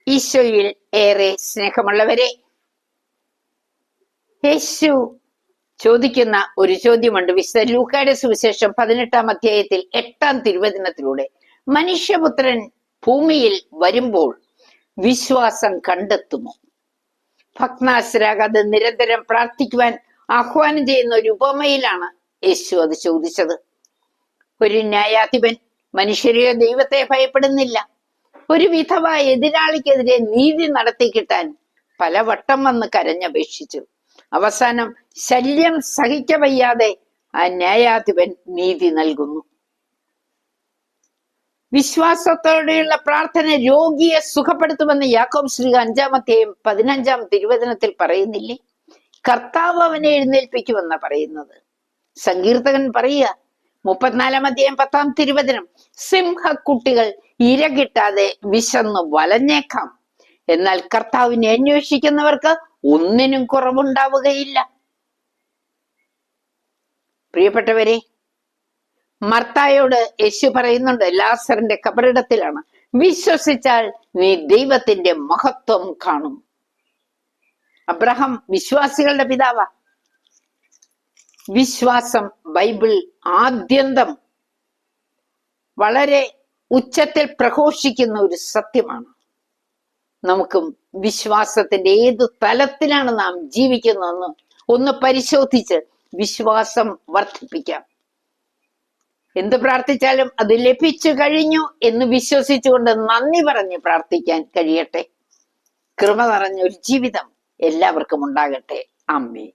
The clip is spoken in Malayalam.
ഈശോയിൽ ഏറെ സ്നേഹമുള്ളവരെ, യേശു ചോദിക്കുന്ന ഒരു ചോദ്യമുണ്ട്. വിശുദ്ധ ലൂക്കായുടെ സുവിശേഷം 18-ാം അധ്യായത്തിൽ 8-ാം തിരുവചനത്തിലൂടെ, മനുഷ്യപുത്രൻ ഭൂമിയിൽ വരുമ്പോൾ വിശ്വാസം കണ്ടെത്തുമോ? ഭഗ്നാശരാകാതെ നിരന്തരം പ്രാർത്ഥിക്കുവാൻ ആഹ്വാനം ചെയ്യുന്ന ഒരു ഉപമയിലാണ് യേശു അത് ചോദിച്ചത്. ഒരു ന്യായാധിപൻ മനുഷ്യരെയോ ദൈവത്തെ ഭയപ്പെടുന്നില്ല. ഒരു വിധവ എതിരാളിക്കെതിരെ നീതി നടത്തി കിട്ടാൻ പലവട്ടം വന്ന് കരഞ്ഞപേക്ഷിച്ചു. അവസാനം ശല്യം സഹിക്കവയ്യാതെ ആ ന്യായാധിപൻ നീതി നൽകുന്നു. വിശ്വാസത്തോടെയുള്ള പ്രാർത്ഥന രോഗിയെ സുഖപ്പെടുത്തുമെന്ന് യാക്കോബ് ശ്ലീഹ 5-ാം അധ്യായം 15-ാം തിരുവചനത്തിൽ പറയുന്നില്ലേ? കർത്താവ് അവനെ എഴുന്നേൽപ്പിക്കുമെന്നാ പറയുന്നത്. സങ്കീർത്തകൻ പറയുക 34-ാം അധ്യായം 10-ാം തിരുവചനം, സിംഹക്കുട്ടികൾ ഇരകിട്ടാതെ വിശന്ന് വലഞ്ഞേക്കാം, എന്നാൽ കർത്താവിനെ അന്വേഷിക്കുന്നവർക്ക് ഒന്നിനും കുറവുണ്ടാവുകയില്ല. പ്രിയപ്പെട്ടവരെ, മർത്തായോട് യേശു പറയുന്നുണ്ട്, ലാസറിന്റെ കബറിടത്തിലാണ്, വിശ്വസിച്ചാൽ നീ ദൈവത്തിന്റെ മഹത്വം കാണും. അബ്രഹാം വിശ്വാസികളുടെ പിതാവാ. വിശ്വാസം ബൈബിൾ ആദ്യന്തം വളരെ ഉച്ചത്തിൽ പ്രഘോഷിക്കുന്ന ഒരു സത്യമാണ്. നമുക്കും വിശ്വാസത്തിന്റെ ഏതു തലത്തിലാണ് നാം ജീവിക്കുന്നതെന്ന് ഒന്ന് പരിശോധിച്ച് വിശ്വാസം വർദ്ധിപ്പിക്കാം. എന്ത് പ്രാർത്ഥിച്ചാലും അത് ലഭിച്ചു കഴിഞ്ഞു എന്ന് വിശ്വസിച്ചുകൊണ്ട് നന്ദി പറഞ്ഞ് പ്രാർത്ഥിക്കാൻ കഴിയട്ടെ. കൃപ നിറഞ്ഞ ഒരു ജീവിതം എല്ലാവർക്കും ഉണ്ടാകട്ടെ. ആമേൻ.